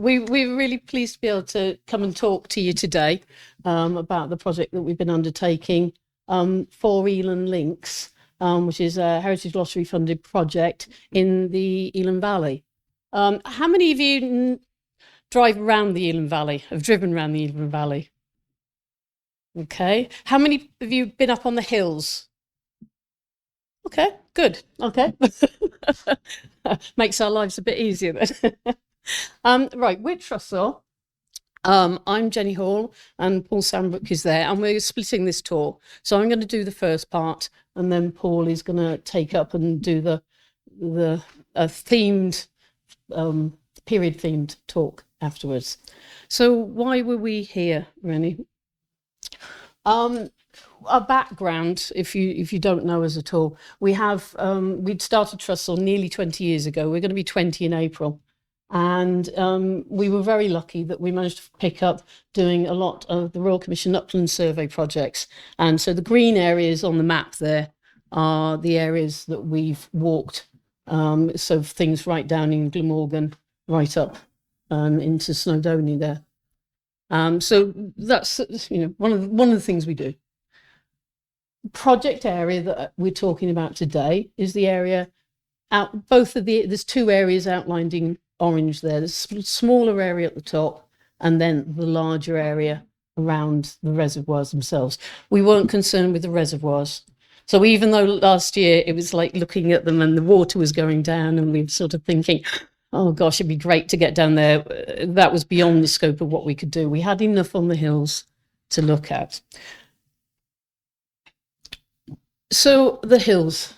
we're really pleased to be able to come and talk to you today about the project that we've been undertaking for Elan Links, which is a Heritage Lottery funded project in the Elan Valley. How many of you drive around the Elan Valley, have driven around the Elan Valley? Okay. How many of you been up on the hills? Okay, good. Okay. Makes our lives a bit easier then. Right, we're Trysor. I'm Jenny Hall and Paul Sambrook is there, and we're splitting this tour. So I'm going to do the first part, and then Paul is going to take up and do the themed, period themed talk afterwards. So why were we here, Rennie? Our background, if you don't know us at all, we'd started Trysor nearly 20 years ago. We're going to be 20 in April. And we were very lucky that we managed to pick up doing a lot of the Royal Commission Upland Survey projects. And so the green areas on the map there are the areas that we've walked. So things right down in Glamorgan, right up into Snowdonia there. So that's one of the things we do. Project area that we're talking about today is the area out. There's two areas outlined in orange there. There's a smaller area at the top, and then the larger area around the reservoirs themselves. We weren't concerned with the reservoirs. So even though last year it was like looking at them and the water was going down, and we were sort of thinking, oh gosh, it'd be great to get down there, that was beyond the scope of what we could do. We had enough on the hills to look at. So the hills,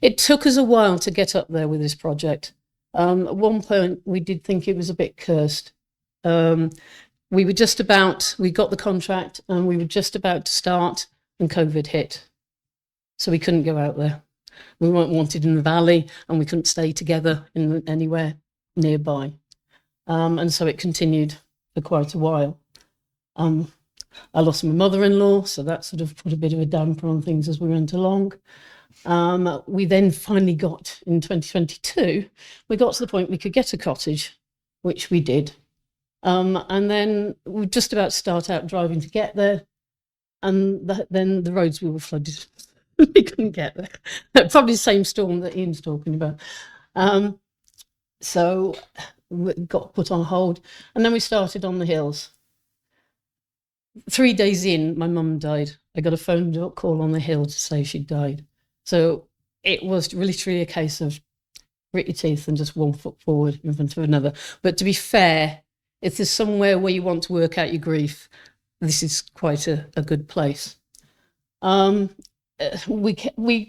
it took us a while to get up there with this project. At one point, we did think it was a bit cursed. We got the contract and we were just about to start, and COVID hit. So we couldn't go out there. We weren't wanted in the valley, and we couldn't stay together anywhere nearby. And so it continued for quite a while. I lost my mother-in-law, so that sort of put a bit of a damper on things as we went along. We then finally got, in 2022, we got to the point we could get a cottage, which we did. And then we were just about to start out driving to get there, and then the roads we were flooded. We couldn't get there. Probably the same storm that Ian's talking about. So we got put on hold, and then we started on the hills. 3 days in, my mum died. I got a phone call on the hill to say she died. So it was literally a case of grit your teeth and just one foot forward in front of another. But to be fair, if there's somewhere where you want to work out your grief, this is quite a good place. We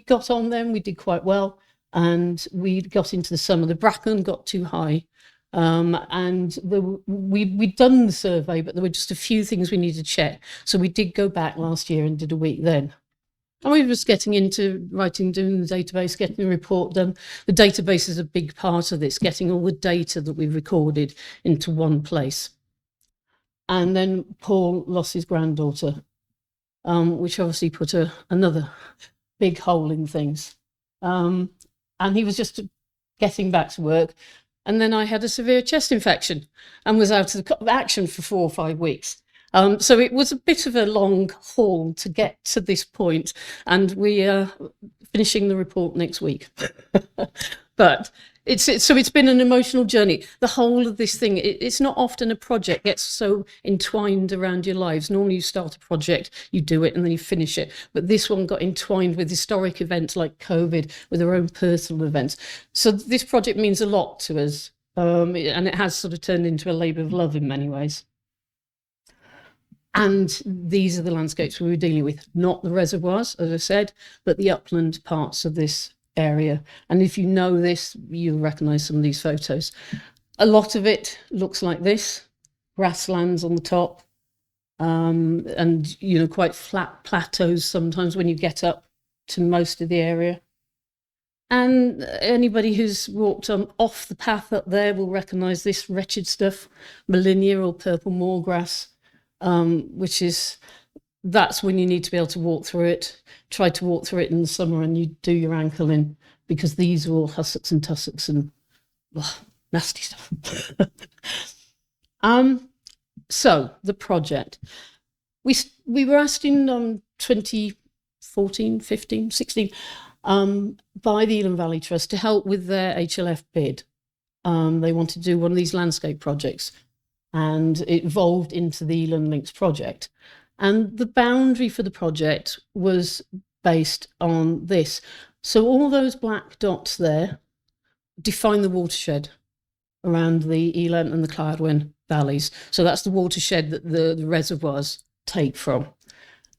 got on them, we did quite well, and we got into the summer. The bracken got too high. And we'd done the survey, but there were just a few things we needed to check. So we did go back last year and did a week then. And we were just getting into doing the database, getting the report done. The database is a big part of this, getting all the data that we've recorded into one place. And then Paul lost his granddaughter, which obviously put another big hole in things. And he was just getting back to work. And then I had a severe chest infection and was out of action for 4 or 5 weeks. So it was a bit of a long haul to get to this point, and we are finishing the report next week. But it's been an emotional journey. The whole of this thing, it's not often a project gets so entwined around your lives. Normally you start a project, you do it, and then you finish it. But this one got entwined with historic events like COVID, with our own personal events. So this project means a lot to us, and it has sort of turned into a labour of love in many ways. And these are the landscapes we were dealing with, not the reservoirs, as I said, but the upland parts of this area. And if you know this, you'll recognise some of these photos. A lot of it looks like this, grasslands on the top, and quite flat plateaus sometimes when you get up to most of the area. And anybody who's walked off the path up there will recognise this wretched stuff, Molinia or purple moorgrass, that's when you need to be able to walk through it. Try to walk through it in the summer and you do your ankle in, because these are all hussocks and tussocks and nasty stuff. So the project, we were asked in 2014, 15, 16 by the Elan Valley Trust to help with their HLF bid. They wanted to do one of these landscape projects, and it evolved into the Elan Links project. And the boundary for the project was based on this. So all those black dots there define the watershed around the Elan and the Cloudwen valleys. So that's the watershed that the reservoirs take from.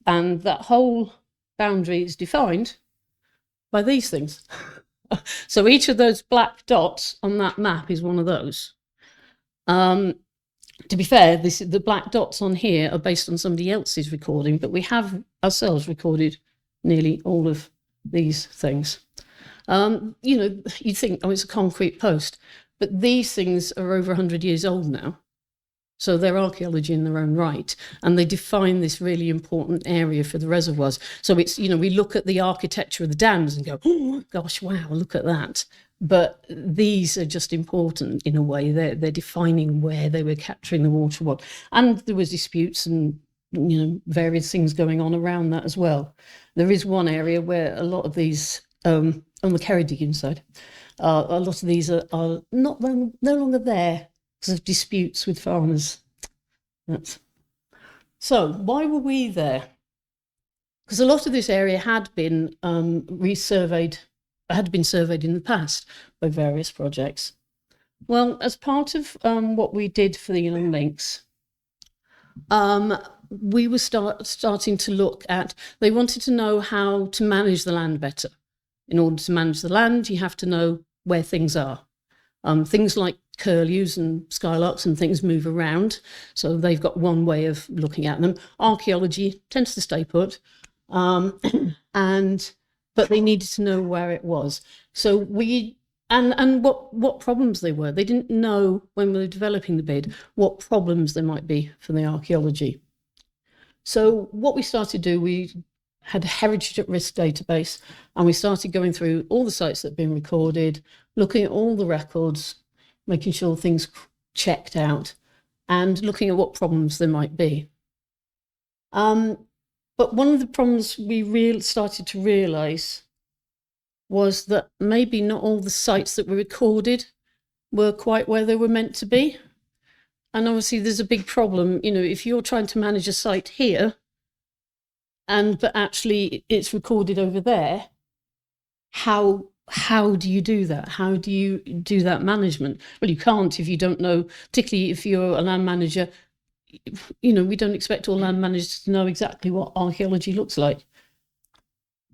And that whole boundary is defined by these things. So each of those black dots on that map is one of those. To be fair, the black dots on here are based on somebody else's recording, but we have ourselves recorded nearly all of these things. You'd think, oh, it's a concrete post, but these things are over 100 years old now. So they're archaeology in their own right, and they define this really important area for the reservoirs. So it's, we look at the architecture of the dams and go, oh gosh, wow, look at that. But these are just important in a way. They're defining where they were capturing the water. And there was disputes and various things going on around that as well. There is one area where a lot of these, on the Kerry digging side, a lot of these are no longer there because of disputes with farmers. So why were we there? Because a lot of this area had been resurveyed, had been surveyed in the past by various projects. Well, as part of what we did for the Elan Links, we were starting to look at, they wanted to know how to manage the land better. In order to manage the land, you have to know where things are. Things like curlews and skylarks and things move around, so they've got one way of looking at them. Archaeology tends to stay put, but they needed to know where it was. So and what problems they were. They didn't know when we were developing the bid what problems there might be for the archaeology. So what we started to do, we had a heritage at risk database, and we started going through all the sites that had been recorded, looking at all the records, making sure things checked out, and looking at what problems there might be. But one of the problems we started to realise was that maybe not all the sites that were recorded were quite where they were meant to be. And obviously there's a big problem, if you're trying to manage a site here, but actually it's recorded over there, how do you do that? How do you do that management? Well, you can't if you don't know, particularly if you're a land manager. We don't expect all land managers to know exactly what archaeology looks like.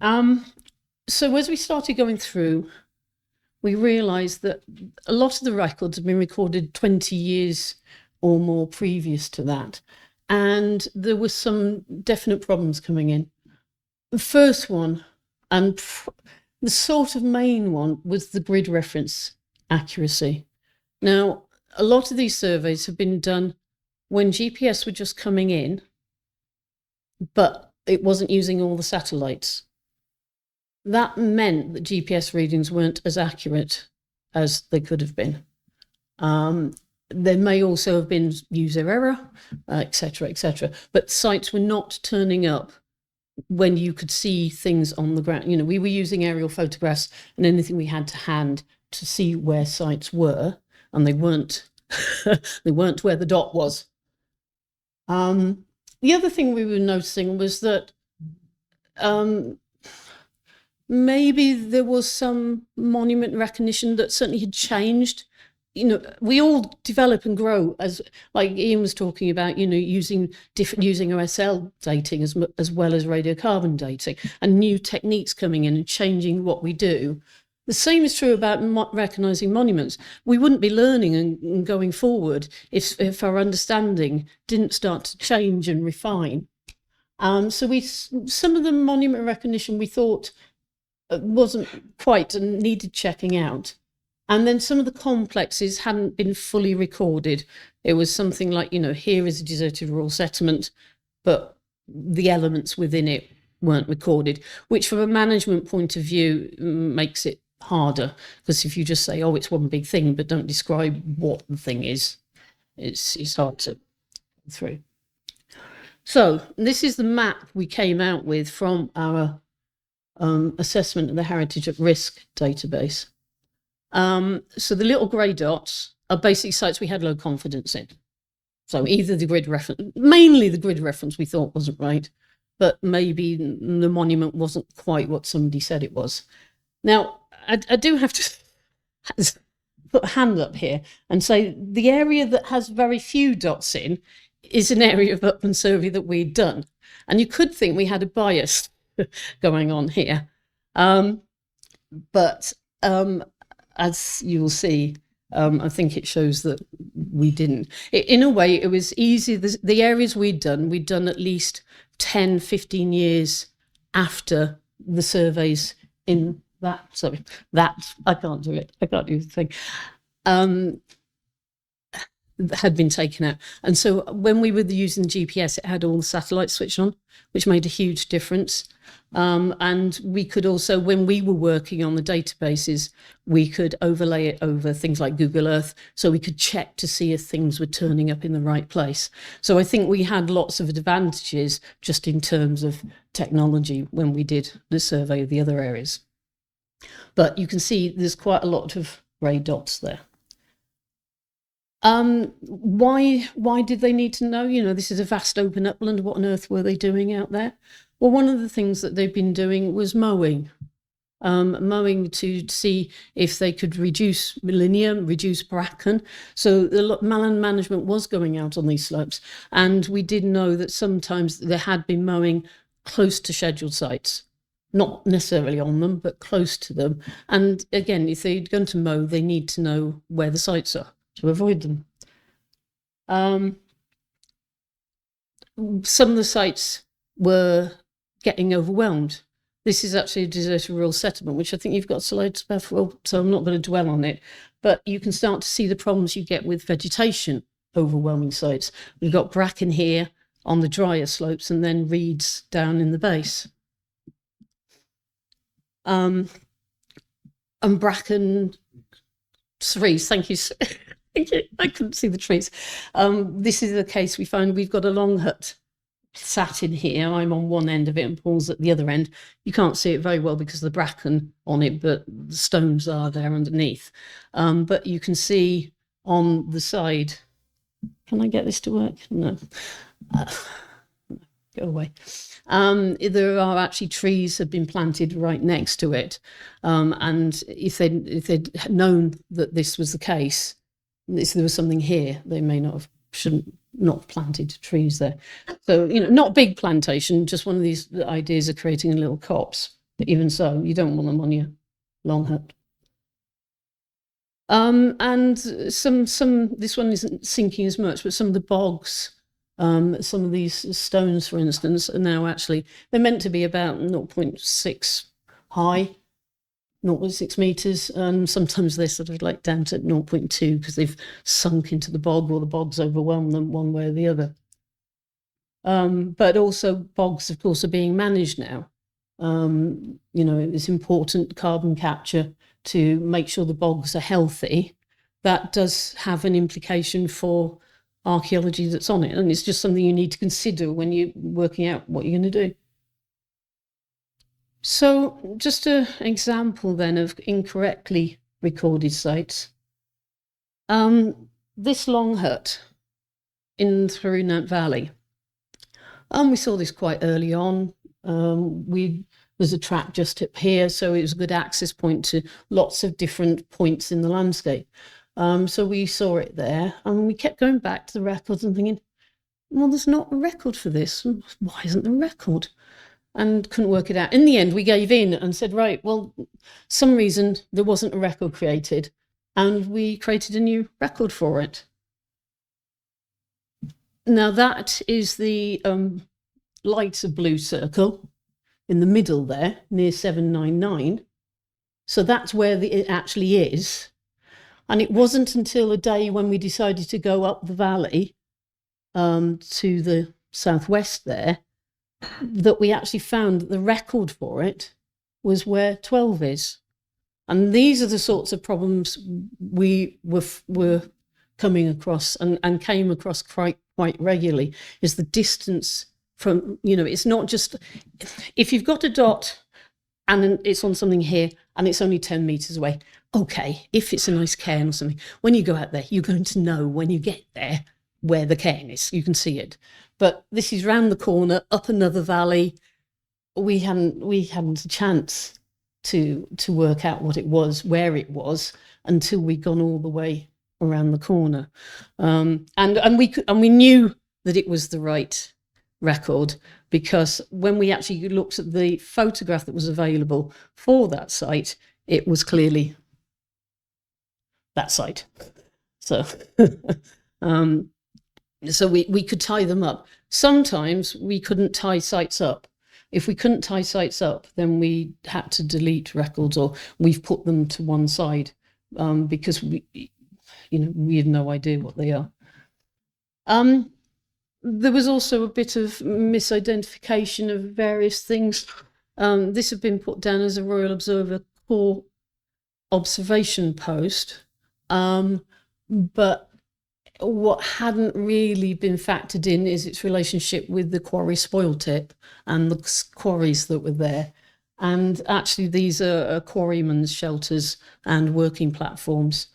So as we started going through, we realised that a lot of the records have been recorded 20 years or more previous to that. And there were some definite problems coming in. The first one, and the sort of main one, was the grid reference accuracy. Now, a lot of these surveys have been done when GPS were just coming in, but it wasn't using all the satellites. That meant that GPS readings weren't as accurate as they could have been. There may also have been user error, etc., etc. But sites were not turning up when you could see things on the ground. We were using aerial photographs and anything we had to hand to see where sites were, and they weren't. They weren't where the dot was. The other thing we were noticing was that maybe there was some monument recognition that certainly had changed. We all develop and grow, as like Ian was talking about, using OSL dating as well as radiocarbon dating, and new techniques coming in and changing what we do. The same is true about recognising monuments. We wouldn't be learning and going forward if our understanding didn't start to change and refine. So some of the monument recognition we thought wasn't quite and needed checking out. And then some of the complexes hadn't been fully recorded. It was something like, here is a deserted rural settlement, but the elements within it weren't recorded, which from a management point of view makes it harder, because if you just say, oh, it's one big thing, but don't describe what the thing is, it's hard to go through. So this is the map we came out with from our assessment of the Heritage at Risk database. So the little grey dots are basically sites we had low confidence in. So either the grid reference, mainly the grid reference we thought wasn't right, but maybe the monument wasn't quite what somebody said it was. Now, I do have to put a hand up here and say the area that has very few dots in is an area of upland survey that we'd done. And you could think we had a bias going on here. But as you will see, I think it shows that we didn't. In a way, it was easy. The areas we'd done at least 10, 15 years after the surveys in that, sorry, that, I can't do it. I can't do the thing. Had been taken out. And so when we were using GPS, it had all the satellites switched on, which made a huge difference. And we could also, when we were working on the databases, we could overlay it over things like Google Earth, so we could check to see if things were turning up in the right place. So I think we had lots of advantages just in terms of technology when we did the survey of the other areas. But you can see there's quite a lot of grey dots there. Why did they need to know? You know, this is a vast open upland. What on earth were they doing out there? Well, one of the things that they've been doing was mowing. Mowing to see if they could reduce linear, reduce bracken. So the land management was going out on these slopes. And we did know that sometimes there had been mowing close to scheduled sites. Not necessarily on them, but close to them. And again, if they're going to mow, they need to know where the sites are to avoid them. Some of the sites were getting overwhelmed. This is actually a deserted rural settlement, which I think you've got slides about, so I'm not going to dwell on it. But you can start to see the problems you get with vegetation overwhelming sites. We've got bracken here on the drier slopes and then reeds down in the base. And bracken trees, thank you. I couldn't see the trees. This is the case we found. We've got a long hut sat in here. I'm on one end of it and Paul's at the other end. You can't see it very well because of the bracken on it, but the stones are there underneath. But you can see on the side. Can I get this to work? No. Go away. There are actually trees have been planted right next to it. And if they'd known that this was the case, if there was something here, they may not have, shouldn't not planted trees there. So, you know, not big plantation, just one of these ideas of creating a little copse. But even so, you don't want them on your long hut. And this one isn't sinking as much, but some of the bogs, some of these stones, for instance, are now actually, they're meant to be about 0.6 high, 0.6 meters, and sometimes they're sort of like down to 0.2 because they've sunk into the bog or the bog's overwhelmed them one way or the other. But also bogs, of course, are being managed now. You know, it's important carbon capture to make sure the bogs are healthy. That does have an implication for archaeology that's on it, and it's just something you need to consider when you're working out what you're going to do. So just an example then of incorrectly recorded sites. This long hut in Thurunant Valley. We saw this quite early on. There's a track just up here, so it was a good access point to lots of different points in the landscape. So we saw it there, and we kept going back to the records and thinking, well, there's not a record for this. Why isn't there a record? And couldn't work it out. In the end, we gave in and said, right, well, some reason there wasn't a record created, and we created a new record for it. Now that is the lighter blue circle in the middle there, near 799. So that's where it actually is. And it wasn't until a day when we decided to go up the valley to the southwest there that we actually found that the record for it was where 12 is. And these are the sorts of problems we were coming across and came across quite regularly is the distance from, it's not just, if you've got a dot and it's on something here and it's only 10 meters away, okay, if it's a nice cairn or something, when you go out there, you're going to know when you get there where the cairn is. You can see it. But this is round the corner, up another valley. We hadn't a chance to work out what it was, where it was, until we'd gone all the way around the corner. And we knew that it was the right record, because when we actually looked at the photograph that was available for that site, it was clearly that site. So so we could tie them up. Sometimes we couldn't tie sites up. If we couldn't tie sites up, then we had to delete records, or we've put them to one side, because we had no idea what they are. There was also a bit of misidentification of various things. This had been put down as a Royal Observer core observation post, but what hadn't really been factored in is its relationship with the quarry spoil tip and the quarries that were there. And actually, these are quarrymen's shelters and working platforms.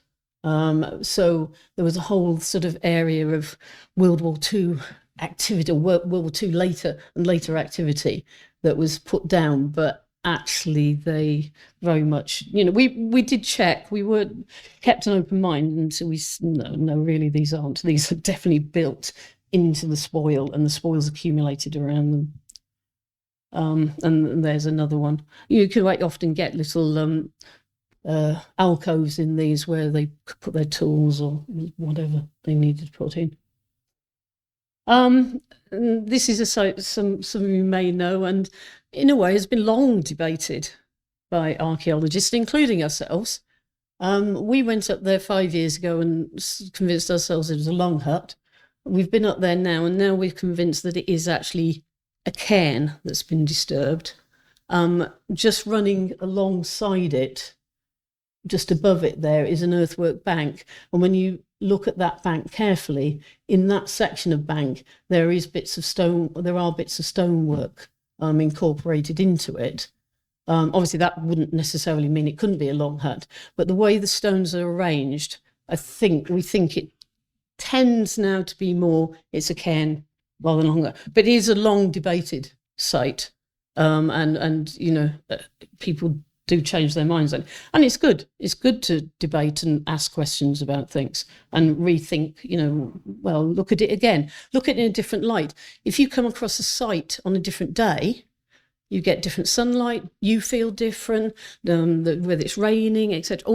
So there was a whole sort of area of World War II activity, or World War II later activity that was put down, but actually they very much, we did check, we were kept an open mind until no, really these are definitely built into the spoil, and the spoil's accumulated around them. And there's another one. You can quite often get little alcoves in these where they could put their tools or whatever they needed to put in. This is a site some of you may know, and in a way has been long debated by archaeologists, including ourselves. We went up there 5 years ago and convinced ourselves it was a long hut. We've been up there now, and now we're convinced that it is actually a cairn that's been disturbed. Just running alongside it, just above it there, is an earthwork bank. And when you look at that bank carefully, in that section of bank, there are bits of stonework incorporated into it. Obviously, that wouldn't necessarily mean it couldn't be a long hut, but the way the stones are arranged, we think it tends now to be more, it's a cairn rather than longer. But it is a long debated site, and people do change their minds, and it's good. It's good to debate and ask questions about things and rethink. Look at it again. Look at it in a different light. If you come across a site on a different day, you get different sunlight. You feel different. Whether it's raining, etc.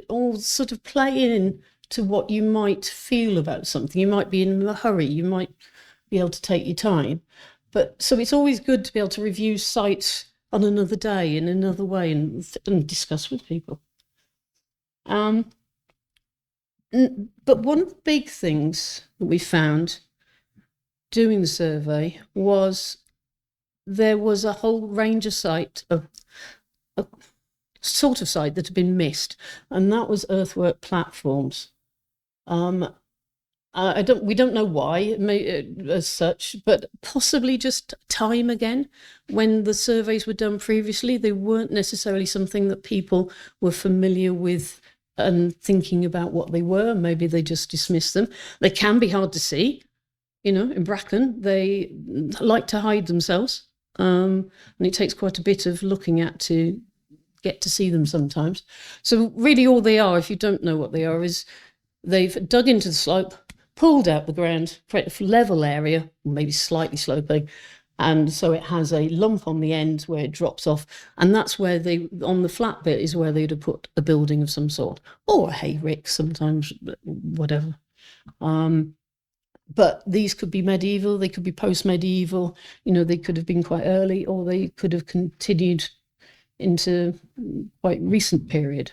All sort of play in to what you might feel about something. You might be in a hurry. You might be able to take your time. But so it's always good to be able to review sites on another day in another way and discuss with people. But one of the big things that we found doing the survey was there was a whole range of a sort of site that had been missed, and that was earthwork platforms. We don't know why as such, but possibly just time again. When the surveys were done previously, they weren't necessarily something that people were familiar with and thinking about what they were. Maybe they just dismissed them. They can be hard to see. In bracken, they like to hide themselves, and it takes quite a bit of looking at to get to see them sometimes. So really all they are, if you don't know what they are, is they've dug into the slope, pulled out the ground, create a level area, maybe slightly sloping, and so it has a lump on the end where it drops off, and that's where on the flat bit is where they'd have put a building of some sort, or a hayrick sometimes, whatever. But these could be medieval, they could be post-medieval, they could have been quite early, or they could have continued into quite recent period.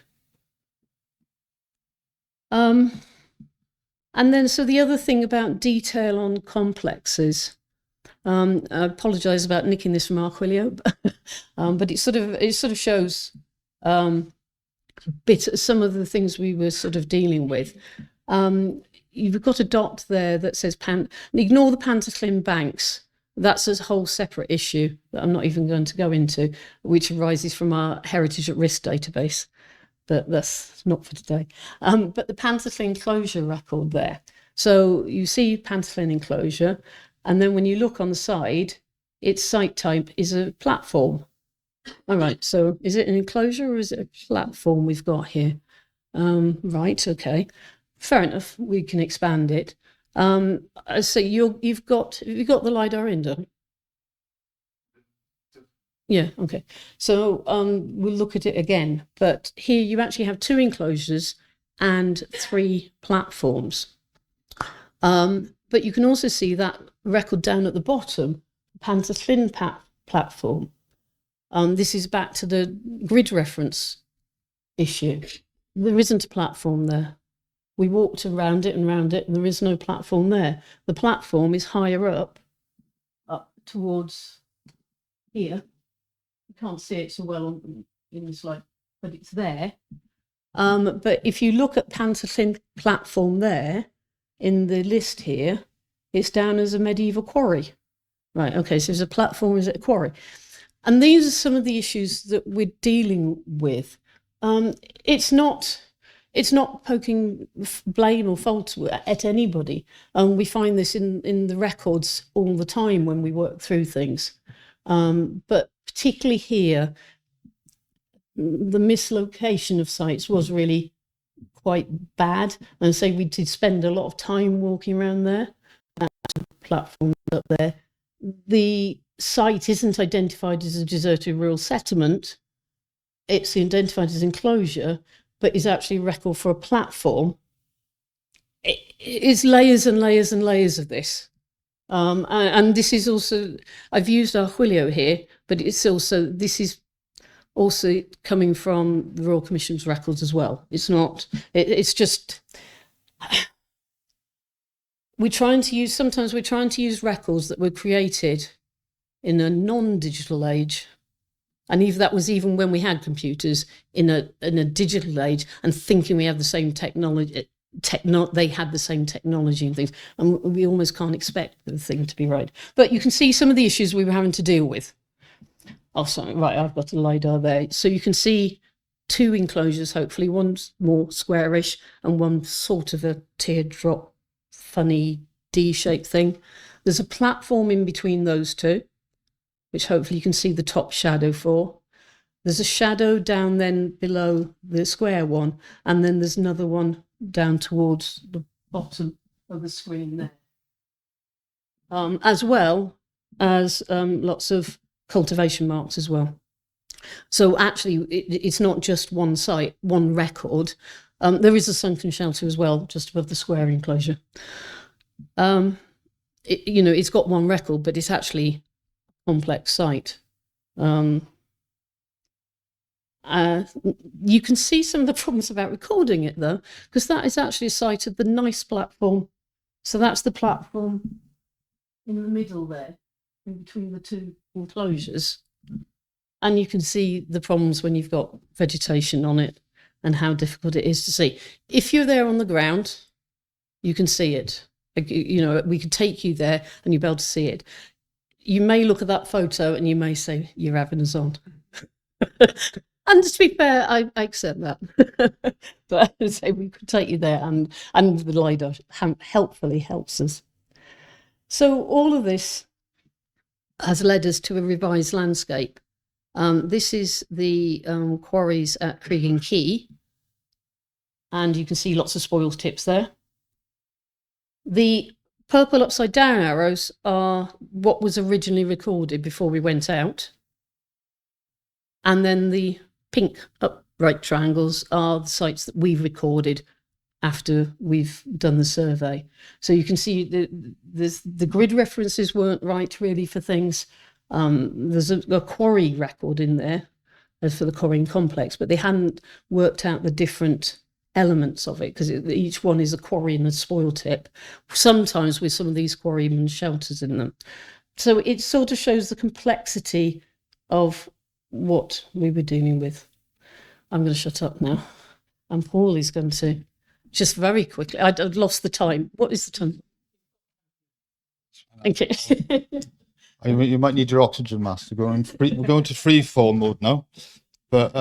And then, so the other thing about detail on complexes, I apologise about nicking this from Archaeological, but it sort of shows some of the things we were sort of dealing with. you've got a dot there that says ignore the Pantoclin banks. That's a whole separate issue that I'm not even going to go into, which arises from our Heritage at Risk database. But that's not for today. But the Pantoclin closure record there. So you see Pantoclin enclosure, and then when you look on the side, its site type is a platform. All right, so is it an enclosure or is it a platform we've got here? Right, okay. Fair enough, we can expand it. So you've got the LiDAR in, don't you? Yeah, okay. So we'll look at it again. But here you actually have 2 enclosures and 3 platforms. But you can also see that record down at the bottom, Pantoclin platform. This is back to the grid reference issue. There isn't a platform there. We walked around it and around it, and there is no platform there. The platform is higher up towards here. You can't see it so well in the slide, but it's there. But if you look at Pantoclin platform there, in the list here, it's down as a medieval quarry. Right, okay, so there's a platform, is it a quarry? And these are some of the issues that we're dealing with. It's not poking blame or fault at anybody. We find this in the records all the time when we work through things. But particularly here, the mislocation of sites was really quite bad. And so we did spend a lot of time walking around there. That platform up there. The site isn't identified as a deserted rural settlement. It's identified as enclosure, but is actually a record for a platform. It's layers and layers and layers of this. And this is also, I've used Archaeological here, but this is also coming from the Royal Commission's records as well. It's not, it's just, sometimes we're trying to use records that were created in a non-digital age. And that was even when we had computers in a digital age, and thinking we have the same technology, they had the same technology and things, and we almost can't expect the thing to be right. But you can see some of the issues we were having to deal with. Oh, sorry, right, I've got a LiDAR there. So you can see 2 enclosures, hopefully, one's more squarish and one sort of a teardrop, funny D-shaped thing. There's a platform in between those 2, which hopefully you can see the top shadow for. There's a shadow down then below the square one, and then there's another one down towards the bottom of the screen there. As well as lots of cultivation marks as well. So actually, it's not just one site, one record. There is a sunken shelter as well, just above the square enclosure. It's got one record, but it's actually a complex site. You can see some of the problems about recording it, though, because that is actually a site of the NICE platform. So that's the platform in the middle there, in between the 2 enclosures. And you can see the problems when you've got vegetation on it and how difficult it is to see. If you're there on the ground, you can see it. We could take you there and you'll be able to see it. You may look at that photo and you may say, you're having us on. And to be fair, I accept that. But I say we could take you there, and the LiDAR helpfully helps us. So all of this has led us to a revised landscape. This is the quarries at Cregan Quay, and you can see lots of spoil tips there. The purple upside down arrows are what was originally recorded before we went out. And then the pink upright triangles are the sites that we've recorded after we've done the survey. So you can see the grid references weren't right really for things. There's a quarry record in there as for the quarrying complex, but they hadn't worked out the different elements of it, because each one is a quarry and a spoil tip, sometimes with some of these quarrymen's shelters in them. So it sort of shows the complexity of what we were dealing with. I'm going to shut up now, and Paul is going to just very quickly. I'd lost the time. What is the time? Okay. I mean, you might need your oxygen mask. We're going to free fall mode now. But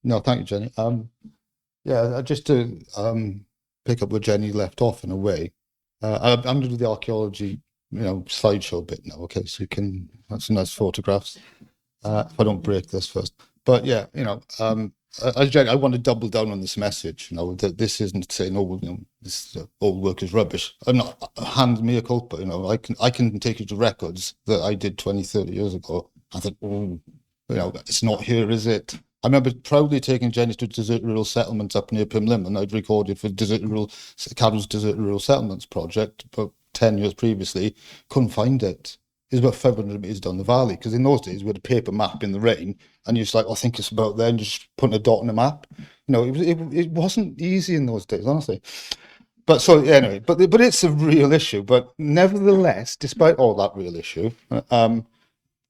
no, thank you, Jenny. Yeah, just to pick up where Jenny left off in a way. I'm going to do the archaeology, slideshow bit now. Okay, so you can have some nice photographs. If I don't break this first, but yeah, I want to double down on this message. That this isn't saying, oh, this old work is rubbish. I'm not hand mea culpa. I can take you to records that I did 20, 30 years ago. I think, oh, it's not here, is it? I remember proudly taking Jenny to desert rural settlements up near Pimlim, and I'd recorded for Carol's Desert Rural Settlements project about 10 years previously. Couldn't find it. It was about 500 meters down the valley, because in those days we had a paper map in the rain, and you're just like, I think it's about there, and just putting a dot on a map. It wasn't easy in those days, honestly. But so anyway, but it's a real issue. But nevertheless, despite all that real issue,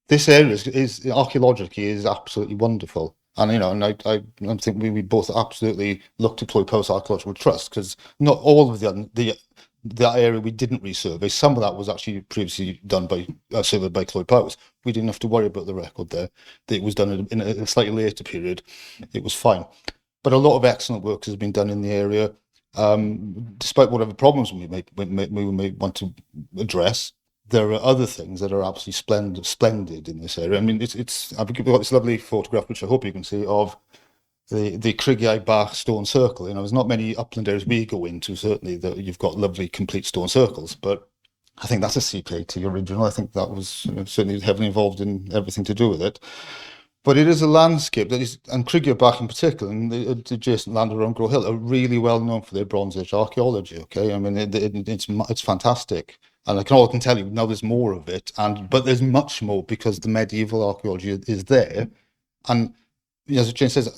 this area is archaeologically is absolutely wonderful. And and I think we both absolutely look to Clwyd Powys Archaeological Trust, because not all of that area we didn't resurvey. Some of that was actually previously done by surveyed by Clwyd Powys. We didn't have to worry about the record there. It was done in a slightly later period. It was fine. But a lot of excellent work has been done in the area, despite whatever problems we may want to address. There are other things that are absolutely splendid in this area. I mean, I've got this lovely photograph, which I hope you can see, of the Criggiau Bach stone circle. There's not many upland areas we go into, certainly, that you've got lovely complete stone circles, but I think that's a CPAT original. I think that was certainly heavily involved in everything to do with it. But it is a landscape that is, and Criggiau Bach in particular, and the adjacent land around Grow Hill, are really well known for their Bronze Age archaeology. Okay, I mean, it's fantastic. And I can tell you now there's more of it, but there's much more because the medieval archaeology is there. And as Jane says,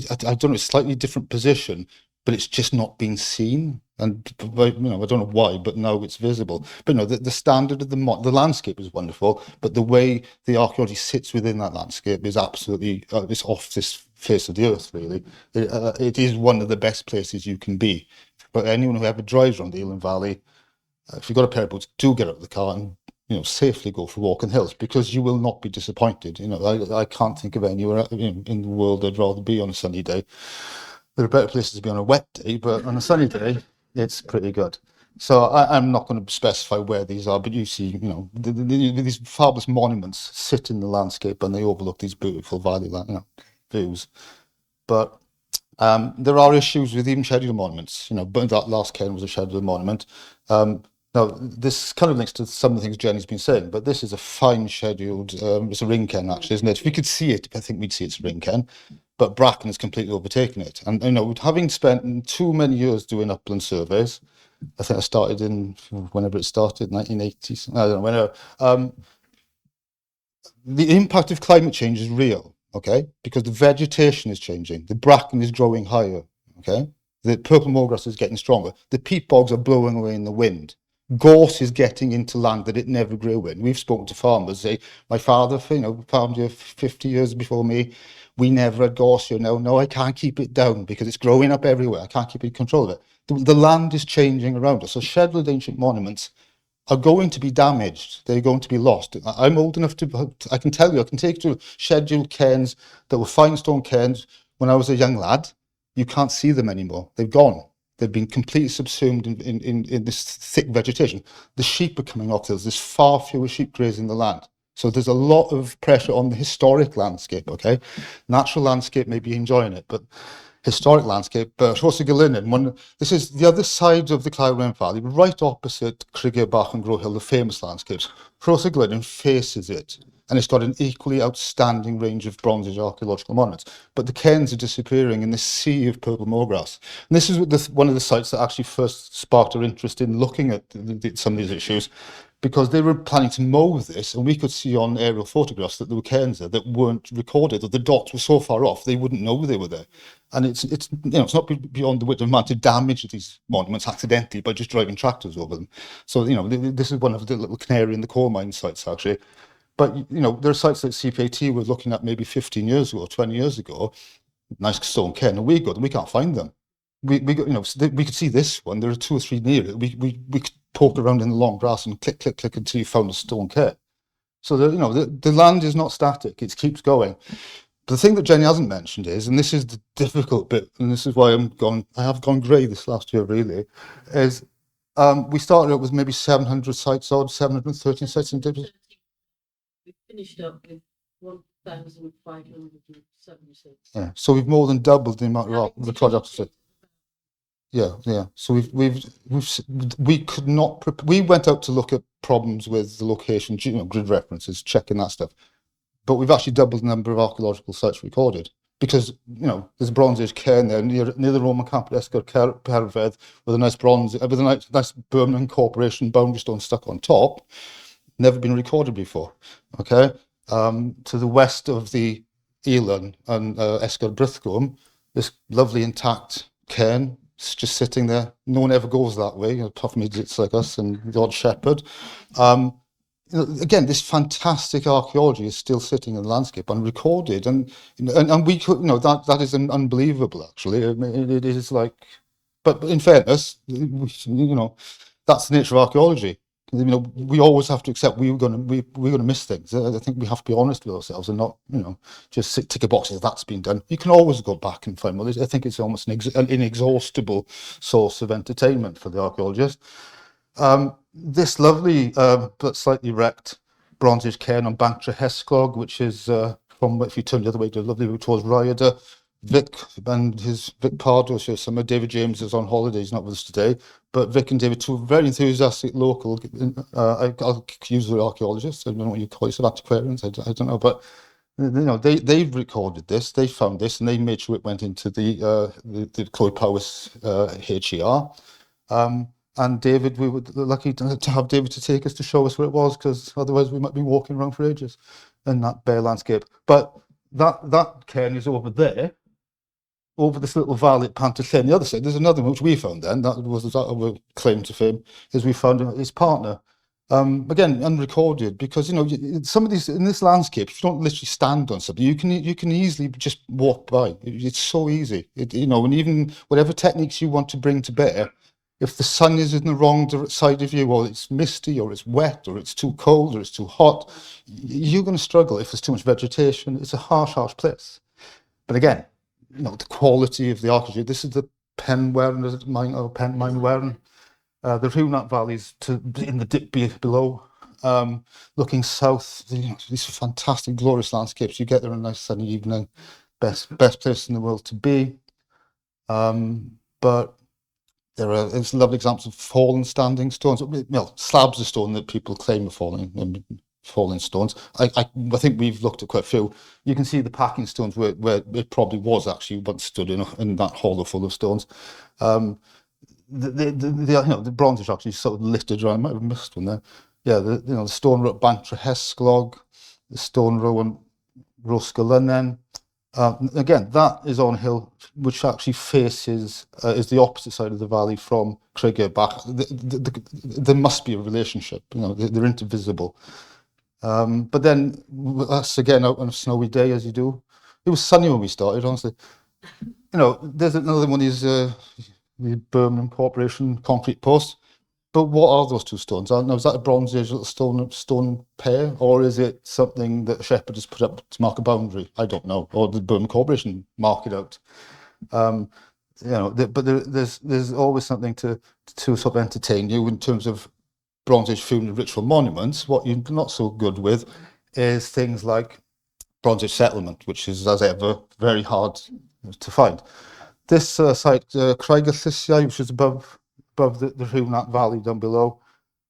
I don't know, it's a slightly different position, but it's just not been seen. And I don't know why, but now it's visible. But the standard of the landscape is wonderful, but the way the archaeology sits within that landscape is absolutely it's off this face of the earth. Really, it is one of the best places you can be. But anyone who ever drives around the Elan Valley, if you've got a pair of boots, do get out of the car and safely go for a walk in the hills, because you will not be disappointed. I can't think of anywhere in the world I'd rather be on a sunny day. There are better places to be on a wet day, but on a sunny day, it's pretty good. So I'm not going to specify where these are, but you see, these fabulous monuments sit in the landscape and they overlook these beautiful valley views. But there are issues with even scheduled monuments. But that last cairn was a scheduled monument. Now, this kind of links to some of the things Jenny's been saying, but this is a fine scheduled, it's a ring cairn actually, isn't it? If we could see it, I think we'd see it's a ring cairn, but bracken has completely overtaken it. And, having spent too many years doing upland surveys, I think I started in, whenever it started, 1980s, I don't know, whenever, the impact of climate change is real, okay? Because the vegetation is changing, the bracken is growing higher, okay? The purple moorgrass is getting stronger, the peat bogs are blowing away in the wind. Gorse is getting into land that it never grew in. We've spoken to farmers. My father, farmed here 50 years before me. We never had gorse here. No, I can't keep it down because it's growing up everywhere. I can't keep in control of it. The land is changing around us. So scheduled ancient monuments are going to be damaged. They're going to be lost. I'm old enough I can tell you, I can take you to scheduled cairns that were fine stone cairns when I was a young lad. You can't see them anymore. They've gone. They've been completely subsumed in this thick vegetation. The sheep are coming off. There's far fewer sheep grazing the land. So there's a lot of pressure on the historic landscape, okay? Natural landscape may be enjoying it, but historic landscape, this is the other side of the Clywyd Valley, right opposite Criggiau Bach and Grow Hill, the famous landscapes. Rhos y Glyndyn faces it, and it's got an equally outstanding range of Bronze Age archaeological monuments. But the cairns are disappearing in this sea of purple moorgrass. And this is one of the sites that actually first sparked our interest in looking at some of these issues, because they were planning to mow this, and we could see on aerial photographs that there were cairns there that weren't recorded, that the dots were so far off they wouldn't know they were there. And it's not beyond the wit of man to damage these monuments accidentally by just driving tractors over them. So this is one of the little canary in the coal mine sites actually. But there are sites that CPAT were looking at maybe 15 years ago, 20 years ago, nice stone cairn, and we go and we can't find them. we got, we could see this one. There are 2 or 3 near it. We could poke around in the long grass and click, click, click until you found a stone cairn. So the land is not static; it keeps going. But the thing that Jenny hasn't mentioned is, and this is the difficult bit, and this is why I have gone grey this last year really, is we started out with maybe 700 sites odd, 713 sites in Dibs. We finished up with 1,576. Yeah, so we've more than doubled the amount of the projects. Yeah. So we could not. We went out to look at problems with the location, grid references, checking that stuff. But we've actually doubled the number of archaeological sites recorded because there's a Bronze Age cairn there near the Roman camp at Esgor Cerfedd with a nice nice Birmingham Corporation boundary stone stuck on top. Never been recorded before. Okay, to the west of the Elan and Esgor Brythgwm, this lovely intact cairn. It's just sitting there. No one ever goes that way, apart from idiots like us and the odd shepherd. Again, this fantastic archaeology is still sitting in the landscape unrecorded, and we could, that is unbelievable. Actually, I mean, it is like, but in fairness, that's the nature of archaeology. We always have to accept we're going to miss things. I think we have to be honest with ourselves and not, just tick a box as that's been done. You can always go back and find more. I think it's almost an inexhaustible source of entertainment for the archaeologist. This lovely but slightly wrecked Bronze Age cairn on Bank Trysor, which is from, if you turn the other way, to lovely route towards Rhyder. Vic and his Vic Pardo shows some. David James is on holiday, he's not with us today, but Vic and David, 2 very enthusiastic local, I'll use the archaeologists, I don't know what you call it, antiquarians, I don't know, but they've recorded this, they found this, and they made sure it went into the Chloe Powys HER. And David, we were lucky to have David to take us to show us where it was, because otherwise we might be walking around for ages in that bare landscape. But that cairn is over there, over this little valley at Pantyllyn. The other side, there's another one which we found then, that was our claim to fame, is we found his partner. Again, unrecorded, because some of these in this landscape, if you don't literally stand on something, you can easily just walk by. It's so easy. And even whatever techniques you want to bring to bear, if the sun is in the wrong side of you, or it's misty, or it's wet, or it's too cold, or it's too hot, you're going to struggle if there's too much vegetation. It's a harsh place. But again, the quality of the archaeology. This is the Penwern, is it mine or Penwern? The Rhwnat valleys in the dip below, looking south. These fantastic, glorious landscapes. You get there on a nice sunny evening. Best place in the world to be. But there's lovely examples of fallen standing stones, slabs of stone that people claim are fallen stones. I think we've looked at quite a few. You can see the packing stones where it probably was actually once stood in that hollow full of stones. The Bronze Age actually sort of littered around. I might have missed one there. Yeah, the stone row at Bank Trysor, the stone row on Roscalunnen. Again, that is on a hill which actually faces is the opposite side of the valley from Craigiebach. There must be a relationship. They're indivisible. But then us again out on a snowy day, as you do. It was sunny when we started, honestly. There's another one is the Birmingham Corporation concrete post. But what are those 2 stones? Now, is that a Bronze Age little stone pair, or is it something that a shepherd has put up to mark a boundary? I don't know. Or the Birmingham Corporation mark it out. But there's always something to sort of entertain you in terms of Bronze Age funeral ritual monuments. What you're not so good with is things like Bronze Age settlement, which is, as ever, very hard to find. This site, Craigiebach, which is above the Rhwnat Valley down below,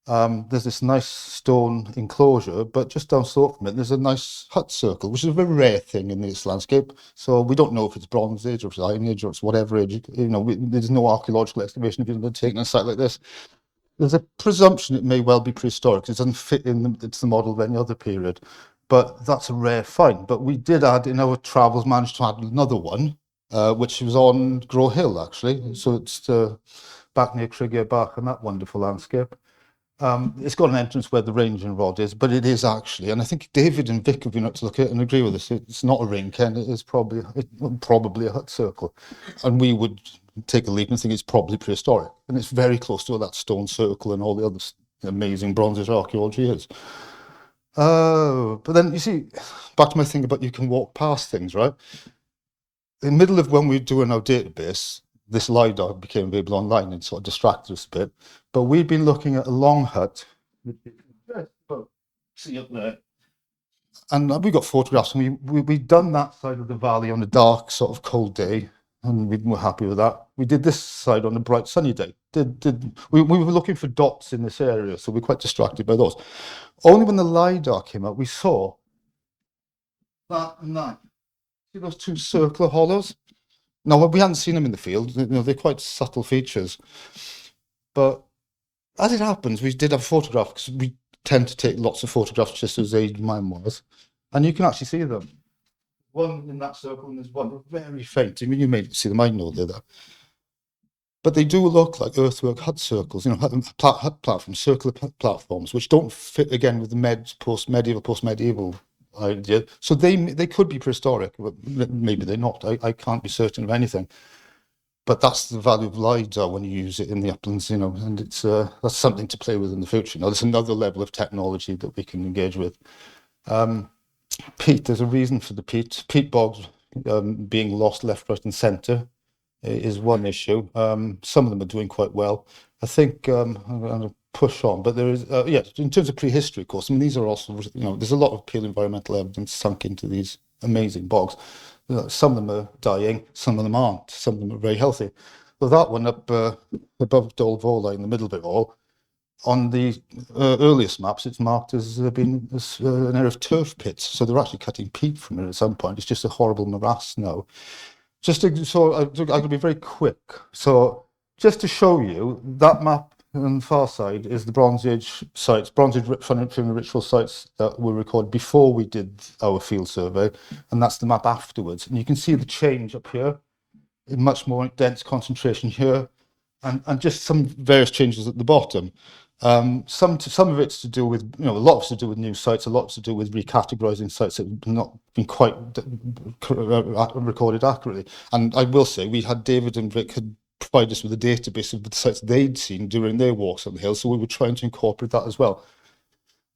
there's this nice stone enclosure, but just down slope from it, there's a nice hut circle, which is a very rare thing in this landscape. So we don't know if it's Bronze Age or if it's Iron Age or it's whatever age. There's no archaeological excavation if you're undertaking a site like this. There's a presumption it may well be prehistoric. It doesn't fit it's the model of any other period, but that's a rare find. But we did add, in our travels, managed to add another one, which was on Grow Hill, actually. So it's back near Craigiebach and that wonderful landscape. It's got an entrance where the ranging rod is, but it is actually, and I think David and Vic have been up to look at it and agree with us, it's not a ring cairn, it is probably a hut circle. And we would take a leap and think it's probably prehistoric. And it's very close to that stone circle and all the other amazing Bronze Age archaeology is. Oh, but then you see, back to my thing about you can walk past things, right? In the middle of when we were doing our database, this LiDAR became available online and sort of distracted us a bit. But we'd been looking at a long hut, see up there, and we got photographs, and we'd done that side of the valley on a dark, sort of cold day, and we were happy with that. We did this side on a bright, sunny day. We were looking for dots in this area, so we were quite distracted by those. Only when the LiDAR came out, we saw that and that. See those two circular hollows? Now, we hadn't seen them in the field. They're quite subtle features. But as it happens, we did have a photograph, because we tend to take lots of photographs just as age mine was. And you can actually see them. One in that circle, and there's one very faint. I mean, you may see them, I know they're there. But they do look like earthwork hut circles, hut platforms, circular platforms, which don't fit, again, with the post-medieval idea. So they could be prehistoric, but maybe they're not. I can't be certain of anything. But that's the value of LiDAR when you use it in the uplands, and it's that's something to play with in the future. There's another level of technology that we can engage with. Peat, there's a reason for the peat. Peat bogs being lost left, right and centre is one issue. Some of them are doing quite well. I think I'm going to push on, but there is, in terms of prehistory, of course, I mean, these are also, there's a lot of paleoenvironmental evidence sunk into these amazing bogs. Some of them are dying, some of them aren't, some of them are very healthy. Well, that one up above Dolvola in the middle of it all, on the earliest maps, it's marked as being an area of turf pits. So they're actually cutting peat from it at some point. It's just a horrible morass now. So I'm going to be very quick. So just to show you, that map on the far side is the Bronze Age sites, Bronze Age funerary ritual sites that were recorded before we did our field survey, and that's the map afterwards. And you can see the change up here, much more dense concentration here, and just some various changes at the bottom. Some of it's to do with, a lot of it's to do with new sites, a lot to do with recategorizing sites that have not been quite recorded accurately. And I will say, we had David and Rick had provided us with a database of the sites they'd seen during their walks on the hill, so we were trying to incorporate that as well.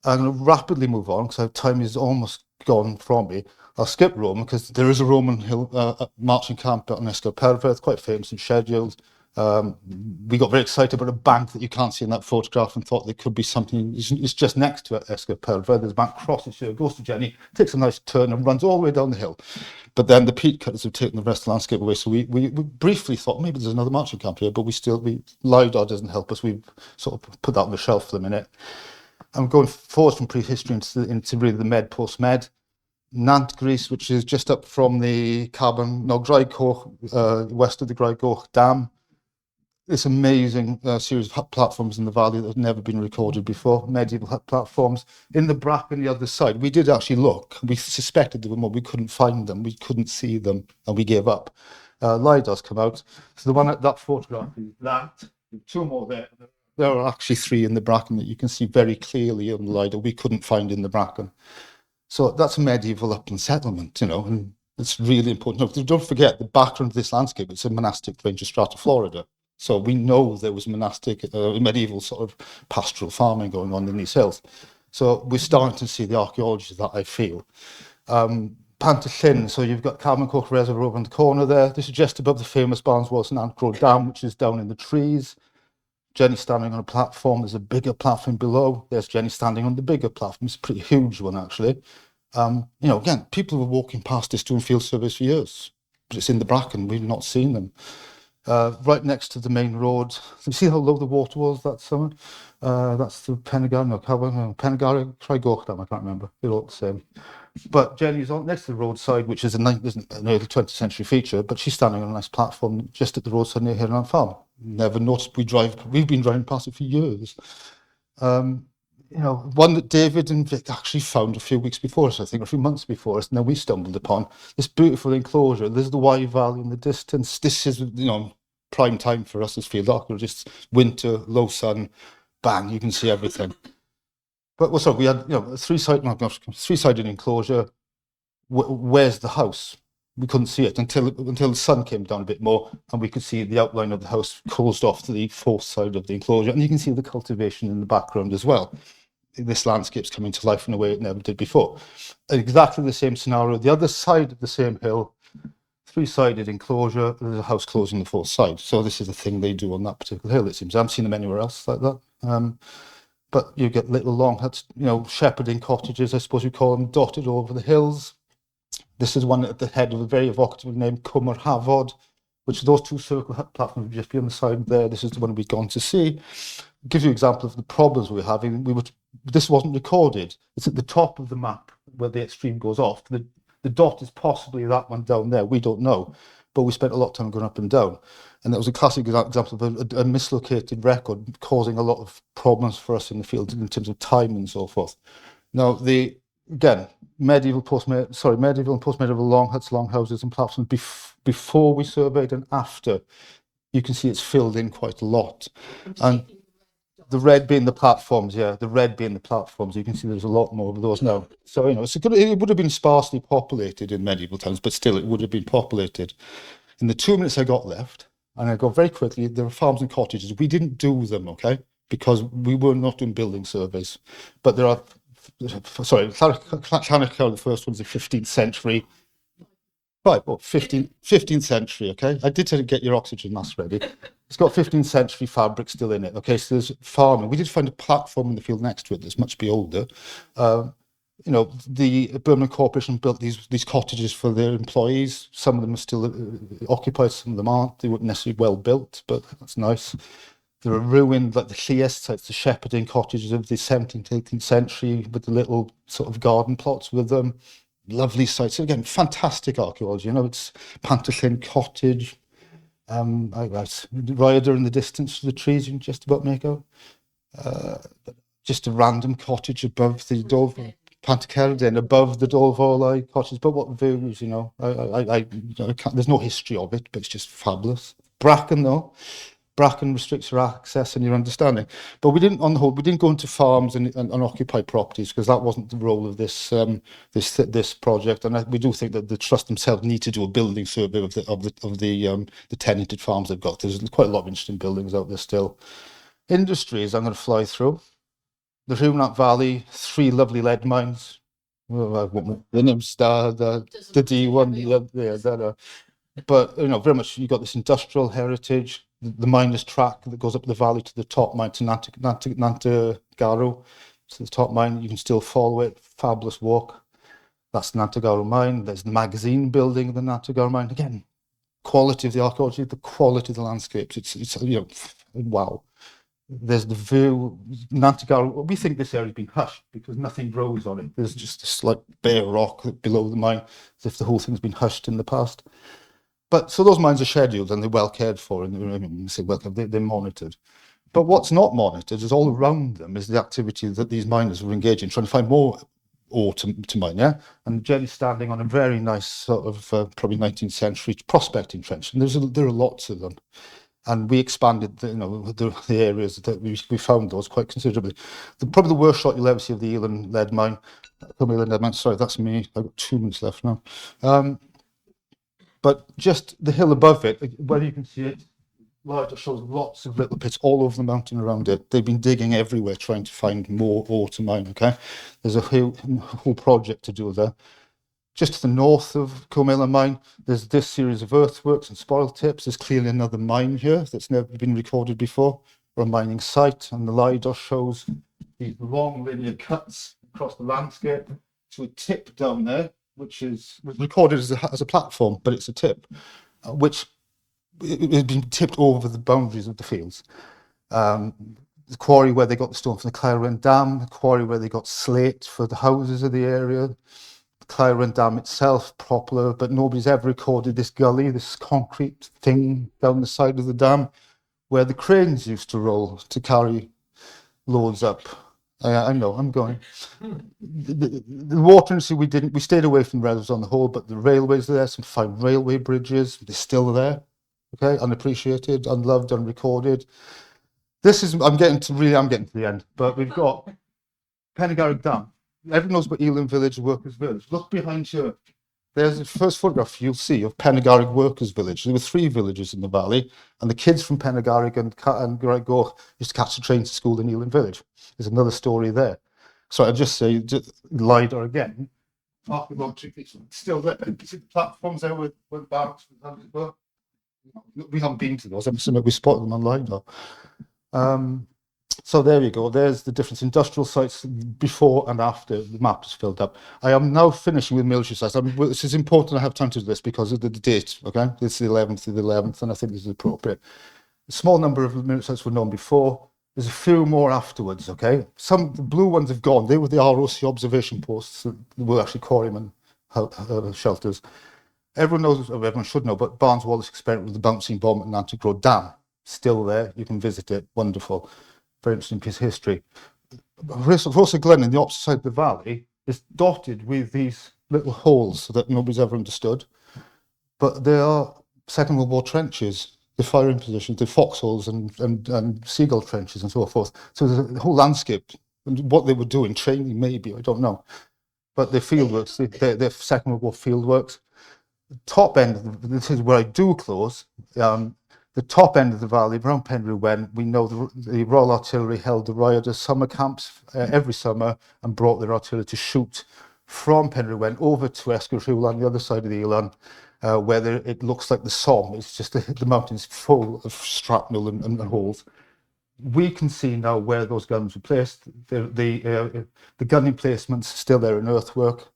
I'm going to rapidly move on, because time is almost gone from me. I'll skip Rome, because there is a Roman hill marching camp on Escoperva. It's quite famous and scheduled. We got very excited about a bank that you can't see in that photograph and thought there could be something. It's just next to Escoperva. There's a bank, crosses here, goes to Jenny, takes a nice turn and runs all the way down the hill. But then the peat cutters have taken the rest of the landscape away. So we briefly thought maybe there's another marching camp here, but LiDAR doesn't help us. We've sort of put that on the shelf for the minute. I'm going forward from prehistory into really the med, post-med. Nant, Greece, which is just up from the Graikoch, west of the Graikoch Dam. This amazing series of hut platforms in the valley that have never been recorded before, medieval hut platforms. In the bracken on the other side, we did actually look. We suspected there were more. We couldn't find them. We couldn't see them, and we gave up. LiDAR's come out. So the one at that photograph is that. Two more there. There are actually three in the bracken that you can see very clearly on the LiDAR. We couldn't find in the bracken. So that's a medieval upland settlement, and it's really important. No, don't forget the background of this landscape. It's a monastic range of Strata Florida. So we know there was monastic, medieval sort of pastoral farming going on in these hills. So we're starting to see the archaeology that I feel. Pantallyn, so you've got Carmencoch Reservoir over in the corner there. This is just above the famous Barneswalls and Antcrow Dam, which is down in the trees. Jenny standing on a platform. There's a bigger platform below. There's Jenny standing on the bigger platform. It's a pretty huge one, actually. Again, people were walking past this doing field surveys for years. But it's in the bracken. We've not seen them. Right next to the main road. You see how low the water was that summer? That's the Penigari, Craigoch Dam, I can't remember. They're all the same. But Jenny's on next to the roadside, which is an early 20th century feature, but she's standing on a nice platform just at the roadside near Hiran Farm. Never noticed. We've been driving past it for years. One that David and Vic actually found a few weeks before us, I think, or a few months before us, and then we stumbled upon this beautiful enclosure. There's the Wye Valley in the distance. This is, prime time for us as field archaeologists. Winter, low sun, bang, you can see everything. But we had, a three-sided enclosure. Where's the house? we couldn't see it until the sun came down a bit more, and we could see the outline of the house closed off to the fourth side of the enclosure, and you can see the cultivation in the background as well. This landscape's coming to life in a way it never did before. Exactly the same scenario. The other side of the same hill, three-sided enclosure. There's a house closing the fourth side. So this is the thing they do on that particular hill. It seems I haven't seen them anywhere else like that. But you get little long huts, shepherding cottages, I suppose you call them, dotted over the hills. This is one at the head of a very evocative name, Cwmr Hafod, which those two circle hut platforms would just be on the side there. This is the one we've gone to see. Gives you an example of the problems we're having. This wasn't recorded. It's at the top of the map where the extreme goes off. The dot is possibly that one down there. We don't know, but we spent a lot of time going up and down. And that was a classic example of a mislocated record causing a lot of problems for us in the field in terms of time and so forth. Now, medieval and post-medieval long huts, long houses and platforms before we surveyed and after, you can see it's filled in quite a lot. And the red being the platforms, you can see there's a lot more of those now. So, it would have been sparsely populated in medieval times, but still it would have been populated. In the 2 minutes I got left, and I go very quickly, there are farms and cottages. We didn't do them, okay, because we were not doing building surveys. But there are, Archaeological, the first one's the 15th century. Right, well, 15th century, okay? I did say to get your oxygen mask ready. It's got 15th century fabric still in it, okay? So there's farming. We did find a platform in the field next to it that's much older. The Birmingham Corporation built these cottages for their employees. Some of them are still occupied, some of them aren't. They weren't necessarily well built, but that's nice. There are ruined, like the Lleiest sites, the shepherding cottages of the 17th, 18th century with the little sort of garden plots with them. Lovely sites. Again, fantastic archaeology. It's Pantallyn Cottage. Rider in the distance for the trees you can just about make out. Just a random cottage above the Dolfo, Pantacerden, above the Dolfo cottage. But what views, there's no history of it, but it's just fabulous. Bracken, though. Bracken restricts your access and your understanding. But we didn't, on the whole, we didn't go into farms and occupied properties because that wasn't the role of this project. And we do think that the trust themselves need to do a building survey of the tenanted farms they've got. There's quite a lot of interesting buildings out there still. Industries, I'm going to fly through. The Rhywnath Valley, 3 lovely lead mines. The Nimstad, the D1, but very much you got this industrial heritage. The miners' track that goes up the valley to the top mine to Nantagaro. So the top mine, you can still follow it. Fabulous walk. That's the Nantagaro mine. There's the magazine building of the Nantagaro mine. Again, quality of the archaeology, the quality of the landscapes. It's wow. There's the view. Nantagaro. We think this area's been hushed because nothing grows on it. There's just this bare rock below the mine, as if the whole thing's been hushed in the past. But so those mines are scheduled and they're well cared for, and they're monitored. But what's not monitored is all around them is the activity that these miners were engaged in, trying to find more ore to mine. Yeah, and Jenny's standing on a very nice sort of probably 19th century prospecting trench, and there are lots of them. And we expanded the areas that we found those quite considerably. Probably the worst shot you'll ever see of the Elan lead mine. Sorry, that's me. I've got 2 minutes left now. But just the hill above it, where you can see it, it shows lots of little pits all over the mountain around it. They've been digging everywhere trying to find more ore to mine, okay? There's a whole project to do there. Just to the north of Cwmr mine, there's this series of earthworks and spoil tips. There's clearly another mine here that's never been recorded before, or a mining site, and the LiDAR shows these long linear cuts across the landscape to a tip down there, which is recorded as a platform, but it's a tip, which has been tipped over the boundaries of the fields. The quarry where they got the stone from the Claren Dam, the quarry where they got slate for the houses of the area, the Claren Dam itself, popular, but nobody's ever recorded this gully, this concrete thing down the side of the dam, where the cranes used to roll to carry loads up. I know, I'm going. The water industry, we stayed away from railways on the whole, but the railways are there, some fine railway bridges, they're still there, okay, unappreciated, unloved, unrecorded. I'm getting to the end, but we've got Pennegarreg Dam. Everyone knows about Elan Village, Workers' Village. Look behind here. there's the first photograph you'll see of Pennegarrig Workers' Village. There were 3 villages in the valley, and the kids from Pennegarrig and Gregor used to catch the train to school in Elan village. There's another story there. So I'd just say, LiDAR again. It's still there. See the platforms there where the barracks were? We haven't been to those. I'm assuming we spotted them on LiDAR. So there you go. There's the different industrial sites before and after the map is filled up. I am now finishing with military sites. This is important I have time to do this because of the date, okay? It's the 11th of the 11th, and I think this is appropriate. A small number of military sites were known before. There's a few more afterwards, okay? Some, the blue ones have gone. They were the ROC observation posts that were actually quarrymen shelters. Everyone knows, or everyone should know, but Barnes Wallis experiment with the bouncing bomb at Nantigrove Dam. Still there. You can visit it. Wonderful. Very interesting piece of history. Rosa Glen, in the opposite side of the valley, is dotted with these little holes that nobody's ever understood. But they are Second World War trenches, the firing positions, the foxholes and seagull trenches and so forth. So there's a whole landscape. And what they were doing, training maybe, I don't know. But their fieldworks, their Second World War fieldworks. Top end, this is where I do close, the top end of the valley, around Penrhyn, we know the Royal Artillery held the rioters' summer camps every summer and brought their artillery to shoot from Penrhyn over to Esgyrshul on the other side of the Elan, where it looks like the Somme. It's just the mountains full of shrapnel and holes. We can see now where those guns were placed. The gun emplacements still there in earthwork.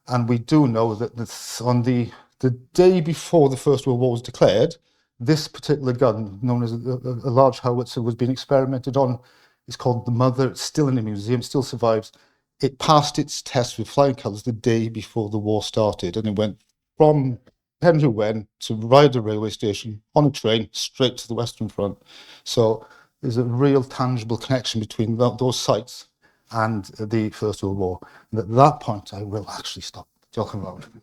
And we do know that on the day before the First World War was declared, this particular gun, known as a large howitzer, was being experimented on. It's called the Mother. It's still in the museum, still survives. It passed its test with flying colours the day before the war started, and it went from Penrhyn to Ryder railway station on a train straight to the Western Front. So there's a real tangible connection between those sites and the First World War. And at that point, I will actually stop talking about it.